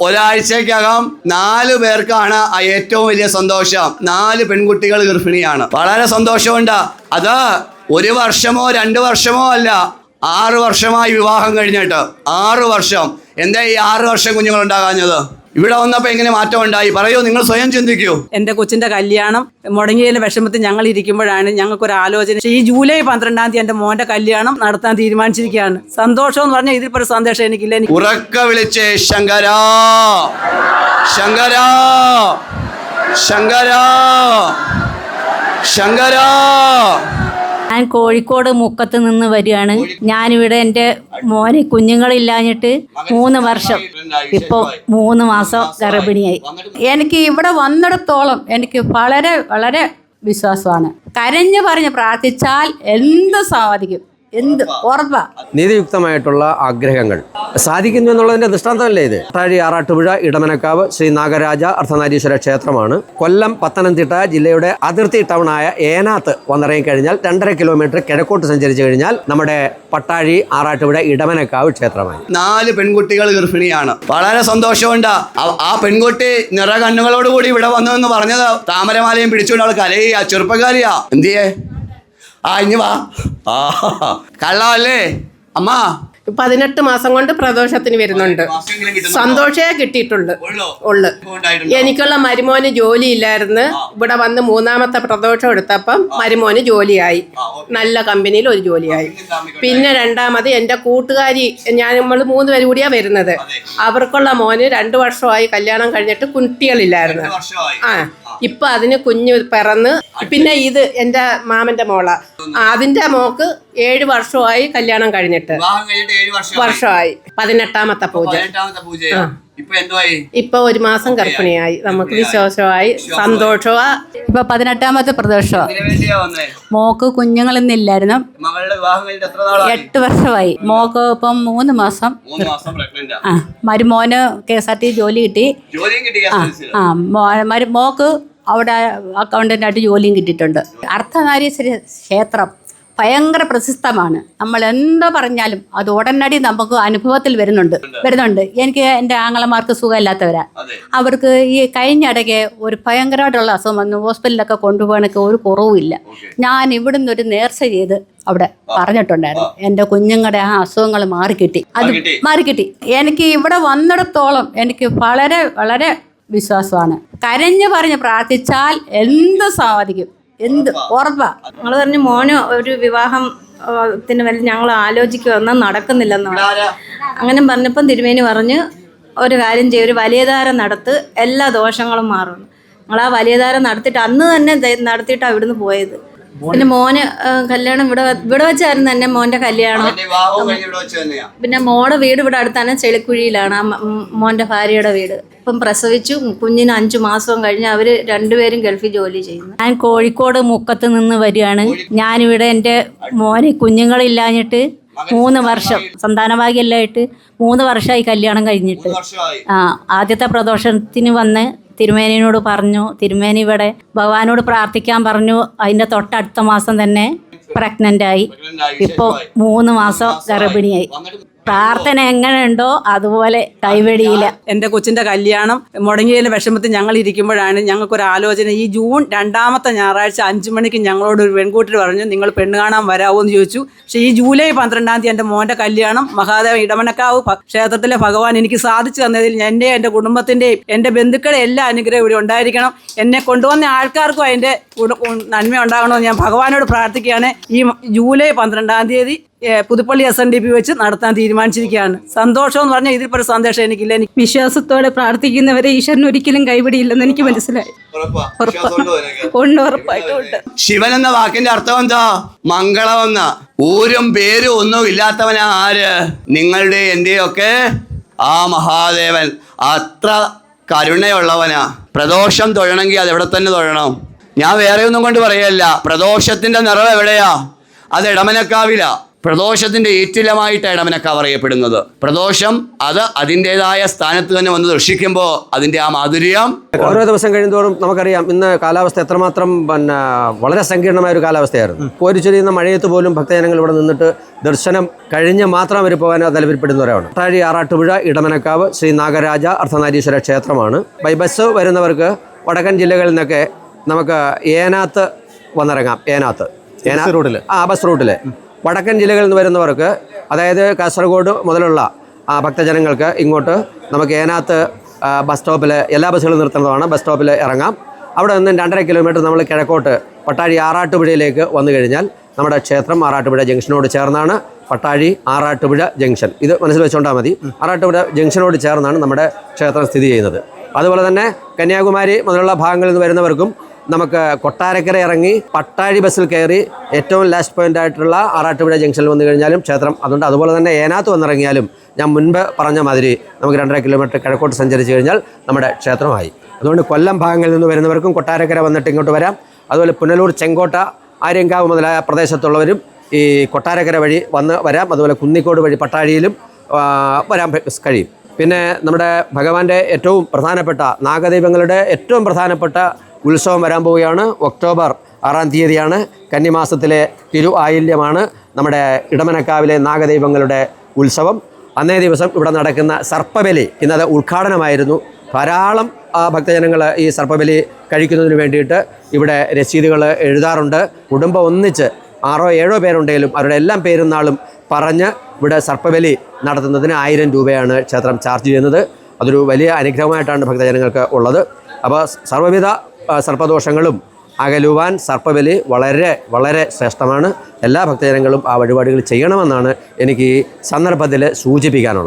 ഒരാഴ്ചക്കകം 4 പേർക്കാണ് ഏറ്റവും വലിയ സന്തോഷം. 4 പെൺകുട്ടികൾ ഗർഭിണിയാണ്. വളരെ സന്തോഷമുണ്ട്. അത് 1 വർഷമോ 2 വർഷമോ അല്ല, 6 വർഷമായി വിവാഹം കഴിഞ്ഞിട്ട്. 6 വർഷം. എന്താ ഈ 6 വർഷം കുഞ്ഞുങ്ങൾ ഉണ്ടാകാഞ്ഞത്? ഇവിടെ വന്നപ്പോ എങ്ങനെ മാറ്റം ഉണ്ടായി? പറയൂ, നിങ്ങൾ സ്വയം ചിന്തിക്കൂ. എന്റെ കൊച്ചിന്റെ കല്യാണം മുടങ്ങിയതിന്റെ വിഷമത്തിൽ ഞങ്ങൾ ഇരിക്കുമ്പോഴാണ് ഞങ്ങൾക്കൊരു ആലോചന. ഈ ജൂലൈ 12-ാം തീയതി എന്റെ മോന്റെ കല്യാണം നടത്താൻ തീരുമാനിച്ചിരിക്കുകയാണ്. സന്തോഷം എന്ന് പറഞ്ഞാൽ ഇതിൽ ഒരു സന്തോഷം എനിക്കില്ല. ഉറക്ക വിളിച്ചേ ശങ്കരാ, ശങ്കരാ, ശങ്കരാ, ശങ്കരാ. ഞാൻ കോഴിക്കോട് മുക്കത്ത് നിന്ന് വരികയാണ്. ഞാനിവിടെ എൻ്റെ മോനെ കുഞ്ഞുങ്ങളില്ലാഞ്ഞിട്ട് 3 വർഷം, ഇപ്പോൾ 3 മാസം ഗർഭിണിയായി. എനിക്ക് ഇവിടെ വന്നിടത്തോളം എനിക്ക് വളരെ വളരെ വിശ്വാസമാണ്. കരഞ്ഞു പറഞ്ഞ് പ്രാർത്ഥിച്ചാൽ എന്ത് സാധിക്കും, എന്ത് ഉറപ്പാ. നീതിയുക്തമായിട്ടുള്ള ആഗ്രഹങ്ങൾ സാധിക്കുന്നു എന്നുള്ളതിന്റെ ദൃഷ്ടാന്തമല്ലേ ഇത്? പട്ടാഴി ആറാട്ടുപുഴ ഇടമനക്കാവ് ശ്രീ നാഗരാജ അർദ്ധനാരീശ്വര ക്ഷേത്രമാണ്. കൊല്ലം പത്തനംതിട്ട ജില്ലയുടെ അതിർത്തി ടൗണായ ഏനാത്ത് വന്നിറങ്ങി കഴിഞ്ഞാൽ 2.5 കിലോമീറ്റർ കിഴക്കോട്ട് സഞ്ചരിച്ചു കഴിഞ്ഞാൽ നമ്മുടെ പട്ടാഴി ആറാട്ടുപുഴ ഇടമനക്കാവ് ക്ഷേത്രമായി. 4 പെൺകുട്ടികൾ ഗർഭിണിയാണ്. വളരെ സന്തോഷമുണ്ട്. ആ പെൺകുട്ടി നിറകണ്ണുകളോടുകൂടി ഇവിടെ വന്നു എന്ന് പറഞ്ഞത് താമരമാലയും പിടിച്ചുകൊണ്ട് അവൾ കരയുക. ചെറുപ്പക്കാരിയാ. എന്തിയേ? ഇനി വാ. കള്ളല്ലേ അമ്മ? 18 മാസം കൊണ്ട് പ്രദോഷത്തിന് വരുന്നുണ്ട്. സന്തോഷേ കിട്ടിയിട്ടുള്ളു. എനിക്കുള്ള മരുമോന് ജോലിയില്ലായിരുന്നു. ഇവിടെ വന്ന് 3ാമത്തെ പ്രദോഷം എടുത്തപ്പം മരുമോന് ജോലിയായി. നല്ല കമ്പനിയിൽ ഒരു ജോലിയായി. പിന്നെ 2ാമത് എൻ്റെ കൂട്ടുകാരി, നമ്മൾ 3 പേര് കൂടിയാ വരുന്നത്. അവർക്കുള്ള മോന് 2 വർഷമായി കല്യാണം കഴിഞ്ഞിട്ട് കുട്ടികളില്ലായിരുന്നു. ഇപ്പൊ അതിന് കുഞ്ഞ് പിറന്ന്. പിന്നെ ഇത് എൻ്റെ മാമന്റെ മോള, അതിന്റെ മോക്ക് 7 വർഷമായി കല്യാണം കഴിഞ്ഞിട്ട്. വർഷമായി. 18ാമത്തെ പൂജ. ഇപ്പൊ 1 മാസം ഗർഭിണിയായി. നമുക്ക് വിശ്വാസമായി, സന്തോഷമാ. ഇപ്പൊ 18ാമത്തെ പ്രദോഷം. മോക്ക് കുഞ്ഞുങ്ങളൊന്നില്ലായിരുന്നു. 8 വർഷമായി. മോക്ക് ഇപ്പം 3 മാസം. മരുമോന് KSRT ജോലി കിട്ടി. മോക്ക് അവിടെ അക്കൗണ്ടൻ്റായിട്ട് ജോലിയും കിട്ടിയിട്ടുണ്ട്. അർദ്ധനാരീശ്വര ക്ഷേത്രം ഭയങ്കര പ്രശസ്തമാണ്. നമ്മൾ എന്തോ പറഞ്ഞാലും അത് ഉടനടി നമുക്ക് അനുഭവത്തിൽ വരുന്നുണ്ട്. എനിക്ക് എൻ്റെ ആങ്ങളമാർക്ക് സുഖമില്ലാത്തവരാ. അവർക്ക് ഈ കഴിഞ്ഞിടയ്ക്ക് ഒരു ഭയങ്കരമായിട്ടുള്ള അസുഖം വന്നു. ഹോസ്പിറ്റലിലൊക്കെ കൊണ്ടുപോകാനൊക്കെ ഒരു കുറവുമില്ല. ഞാൻ ഇവിടുന്ന് ഒരു നേർച്ച ചെയ്ത് അവിടെ പറഞ്ഞിട്ടുണ്ടായിരുന്നു. എൻ്റെ കുഞ്ഞുങ്ങളുടെ ആ അസുഖങ്ങൾ മാറിക്കിട്ടി. അത് മാറിക്കിട്ടി. എനിക്ക് ഇവിടെ വന്നിടത്തോളം എനിക്ക് വളരെ വളരെ വിശ്വാസമാണ്. കരഞ്ഞു പറഞ്ഞ് പ്രാർത്ഥിച്ചാൽ എന്ത് സാധിക്കും, എന്ത് ഉറപ്പാ. ഞങ്ങൾ പറഞ്ഞു മോന് ഒരു വിവാഹത്തിന് വല്ല ഞങ്ങൾ ആലോചിക്കുമെന്നാൽ നടക്കുന്നില്ലെന്ന് പറഞ്ഞു. അങ്ങനെ പറഞ്ഞപ്പം തിരുമേനി പറഞ്ഞ് ഒരു കാര്യം ചെയ്യും, ഒരു വലിയധാരം നടത്ത്, എല്ലാ ദോഷങ്ങളും മാറും. ഞങ്ങൾ ആ വലിയധാരം നടത്തിയിട്ട് അന്ന് തന്നെ നടത്തിയിട്ടാണ് ഇവിടുന്ന് പോയത്. പിന്നെ മോന് കല്യാണം ഇവിടെ വെച്ചായിരുന്നു തന്നെ മോന്റെ കല്യാണം. പിന്നെ മോടെ വീട് ഇവിടെ അടുത്താണ്, ചെളിക്കുഴിയിലാണ് മോന്റെ ഭാര്യയുടെ വീട്. ഇപ്പം പ്രസവിച്ചു. കുഞ്ഞിന് 5 മാസവും കഴിഞ്ഞ് അവര് 2 പേരും ഗൾഫിൽ ജോലി ചെയ്യുന്നു. ഞാൻ കോഴിക്കോട് മുക്കത്ത് നിന്ന് വരികയാണ്. ഞാനിവിടെ എൻ്റെ മോനെ കുഞ്ഞുങ്ങളില്ലാഞ്ഞിട്ട് 3 വർഷം, സന്താനഭാഗ്യമായിട്ട് 3 വർഷമായി കല്യാണം കഴിഞ്ഞിട്ട്. ആദ്യത്തെ പ്രദോഷത്തിന് വന്ന് തിരുമേനിയോട് പറഞ്ഞു. തിരുമേനി ഇവിടെ ഭഗവാനോട് പ്രാർത്ഥിക്കാൻ പറഞ്ഞു. അതിൻ്റെ തൊട്ടടുത്ത മാസം തന്നെ പ്രഗ്നൻ്റായി. ഇപ്പോൾ 3 മാസം ഗർഭിണിയായി. പ്രാർത്ഥന എങ്ങനെയുണ്ടോ അതുപോലെ കൈവെടിയില്ല. എൻ്റെ കൊച്ചിന്റെ കല്യാണം മുടങ്ങിയതിന്റെ വിഷമത്തിൽ ഞങ്ങൾ ഇരിക്കുമ്പോഴാണ് ഞങ്ങൾക്കൊരു ആലോചന. ഈ ജൂൺ 2ാമത്തെ ഞായറാഴ്ച 5 മണിക്ക് ഞങ്ങളോട് ഒരു പെൺകുട്ടി പറഞ്ഞു, നിങ്ങൾ പെണ്ണ് കാണാൻ വരാമോ എന്ന് ചോദിച്ചു. പക്ഷേ ഈ ജൂലൈ 12-ാം തീയതി എൻ്റെ മോൻ്റെ കല്യാണം മഹാദേവ ഇടമനക്കാവ് ക്ഷേത്രത്തിലെ ഭഗവാൻ എനിക്ക് സാധിച്ചു തന്നതിൽ എൻ്റെ കുടുംബത്തിൻ്റെയും എൻ്റെ ബന്ധുക്കളുടെ എല്ലാ അനുഗ്രഹം ഇവിടെ ഉണ്ടായിരിക്കണം. എന്നെ കൊണ്ടുവന്ന ആൾക്കാർക്കും അതിൻ്റെ നന്മ ഉണ്ടാകണമെന്ന് ഞാൻ ഭഗവാനോട് പ്രാർത്ഥിക്കുകയാണ്. ഈ ജൂലൈ 12-ാം തീയതി പുതുപ്പള്ളി SNDP വെച്ച് നടത്താൻ തീരുമാനിച്ചിരിക്കുകയാണ്. സന്തോഷം എന്ന് പറഞ്ഞാൽ ഇതിൽ ഒരു സന്തോഷം എനിക്കില്ല. എനിക്ക് വിശ്വാസത്തോടെ പ്രാർത്ഥിക്കുന്നവരെ ഈശ്വരൻ ഒരിക്കലും കൈവിടിയില്ലെന്ന് എനിക്ക് മനസ്സിലായി. ഉറപ്പായിട്ടുണ്ട്. ശിവൻ എന്ന വാക്കിന്റെ അർത്ഥം എന്താ? മംഗളമെന്ന. ഊരും പേരും ഒന്നും ഇല്ലാത്തവനാ ആര്? നിങ്ങളുടെ എന്റെയൊക്കെ ആ മഹാദേവൻ അത്ര കരുണയുള്ളവനാ. പ്രദോഷം തൊഴണമെങ്കിൽ അത് എവിടെ തന്നെ തൊഴണം. ഞാൻ വേറെ ഒന്നും കൊണ്ട് പറയല്ല. പ്രദോഷത്തിന്റെ നിറവ് എവിടെയാ? അത് ഇടമനക്കാവില. പ്രദോഷത്തിൻ്റെ ഈറ്റിലമായിട്ടാണ് ഇടമനക്കാവ് അറിയപ്പെടുന്നത്. പ്രദോഷം അത് അതിൻ്റെതായ സ്ഥാനത്ത് തന്നെ വന്ന് ദർശിക്കുമ്പോൾ അതിൻ്റെ ആ മാധുര്യം ഓരോ ദിവസം കഴിയുന്തോറും നമുക്കറിയാം ഇന്ന് കാലാവസ്ഥ എത്രമാത്രം വളരെ സങ്കീർണമായ ഒരു കാലാവസ്ഥയായിരുന്നു. കോരിച്ചൊരിയുന്ന മഴയത്ത് പോലും ഭക്തജനങ്ങൾ ഇവിടെ നിന്നിട്ട് ദർശനം കഴിഞ്ഞ് മാത്രം അവർ പോകാൻ താല്പര്യപ്പെടുന്നവരാണ്. കൊട്ടാഴി ആറാട്ടുപുഴ ഇടമനക്കാവ് ശ്രീ നാഗരാജ അർദ്ധനാരീശ്വര ക്ഷേത്രമാണ്. ബൈ ബസ് വരുന്നവർക്ക് വടക്കൻ ജില്ലകളിൽ നിന്നൊക്കെ നമുക്ക് ഏനാത്ത് വന്നിറങ്ങാം. ബസ് റൂട്ടിൽ വടക്കൻ ജില്ലകളിൽ നിന്ന് വരുന്നവർക്ക്, അതായത് കാസർഗോഡ് മുതലുള്ള ഭക്തജനങ്ങൾക്ക് ഇങ്ങോട്ട് നമുക്ക് ഏനാത്ത് ബസ് സ്റ്റോപ്പിൽ എല്ലാ ബസ്സുകളും നിർത്തുന്നതാണ്. ബസ് സ്റ്റോപ്പിൽ ഇറങ്ങാം. അവിടെ നിന്ന് 2.5 കിലോമീറ്റർ നമ്മൾ കിഴക്കോട്ട് പട്ടാഴി ആറാട്ടുപുഴയിലേക്ക് വന്നു കഴിഞ്ഞാൽ നമ്മുടെ ക്ഷേത്രം ആറാട്ടുപുഴ ജംഗ്ഷനോട് ചേർന്നാണ്. പട്ടാഴി ആറാട്ടുപുഴ ജംഗ്ഷൻ ഇത് മനസ്സിൽ വെച്ചുകൊണ്ടാൽ മതി. ആറാട്ടുപുഴ ജംഗ്ഷനോട് ചേർന്നാണ് നമ്മുടെ ക്ഷേത്രം സ്ഥിതി ചെയ്യുന്നത്. അതുപോലെ തന്നെ കന്യാകുമാരി മുതലുള്ള ഭാഗങ്ങളിൽ നിന്ന് വരുന്നവർക്കും നമുക്ക് കൊട്ടാരക്കര ഇറങ്ങി പട്ടാഴി ബസ്സിൽ കയറി ഏറ്റവും ലാസ്റ്റ് പോയിന്റ് ആയിട്ടുള്ള ആറാട്ടുപുഴ ജംഗ്ഷനിൽ വന്നു കഴിഞ്ഞാലും ക്ഷേത്രം അതുകൊണ്ട്. അതുപോലെ തന്നെ ഏനാത്ത് വന്നിറങ്ങിയാലും ഞാൻ മുൻപ് പറഞ്ഞ മാതിരി നമുക്ക് 2.5 കിലോമീറ്റർ കിഴക്കോട്ട് സഞ്ചരിച്ച് കഴിഞ്ഞാൽ നമ്മുടെ ക്ഷേത്രമായി. അതുകൊണ്ട് കൊല്ലം ഭാഗങ്ങളിൽ നിന്ന് വരുന്നവർക്കും കൊട്ടാരക്കര വന്നിട്ട് ഇങ്ങോട്ട് വരാം. അതുപോലെ പുനലൂർ, ചെങ്കോട്ട, ആര്യങ്കാവ് മുതലായ പ്രദേശത്തുള്ളവരും ഈ കൊട്ടാരക്കര വഴി വരാം. അതുപോലെ കുന്നിക്കോട് വഴി പട്ടാഴിയിലും വരാൻ കഴിയും. പിന്നെ നമ്മുടെ ഭഗവാന്റെ ഏറ്റവും പ്രധാനപ്പെട്ട നാഗദൈവങ്ങളുടെ ഏറ്റവും പ്രധാനപ്പെട്ട ഉത്സവം വരാൻ പോവുകയാണ്. ഒക്ടോബർ 6-ാം തീയതിയാണ്. കന്നിമാസത്തിലെ തിരു ആയില്യമാണ് നമ്മുടെ ഇടമനക്കാവിലെ നാഗദൈവങ്ങളുടെ ഉത്സവം. അന്നേ ദിവസം ഇവിടെ നടക്കുന്ന സർപ്പബലി ഇന്നത് ഉദ്ഘാടനമായിരുന്നു. ധാരാളം ഭക്തജനങ്ങൾ ഈ സർപ്പബലി കഴിക്കുന്നതിന് വേണ്ടിയിട്ട് ഇവിടെ രസീതുകൾ എഴുതാറുണ്ട്. കുടുംബം ഒന്നിച്ച് 6-7 പേരുണ്ടെങ്കിലും അവരുടെ എല്ലാം പേരും നാളും പറഞ്ഞ് ഇവിടെ സർപ്പബലി നടത്തുന്നതിന് 1000 രൂപയാണ് ക്ഷേത്രം ചാർജ് ചെയ്യുന്നത്. അതൊരു വലിയ അനുഗ്രഹമായിട്ടാണ് ഭക്തജനങ്ങൾക്ക് ഉള്ളത്. അപ്പോൾ സർവ്വവിധ സർപ്പദോഷങ്ങളും അകലുവാൻ സർപ്പബലി വളരെ വളരെ ശ്രേഷ്ഠമാണ്. എല്ലാ ഭക്തജനങ്ങളും ആ വഴിപാടുകൾ ചെയ്യണമെന്നാണ് എനിക്ക് ഈ സന്ദർഭത്തിൽ സൂചിപ്പിക്കാനുള്ളത്.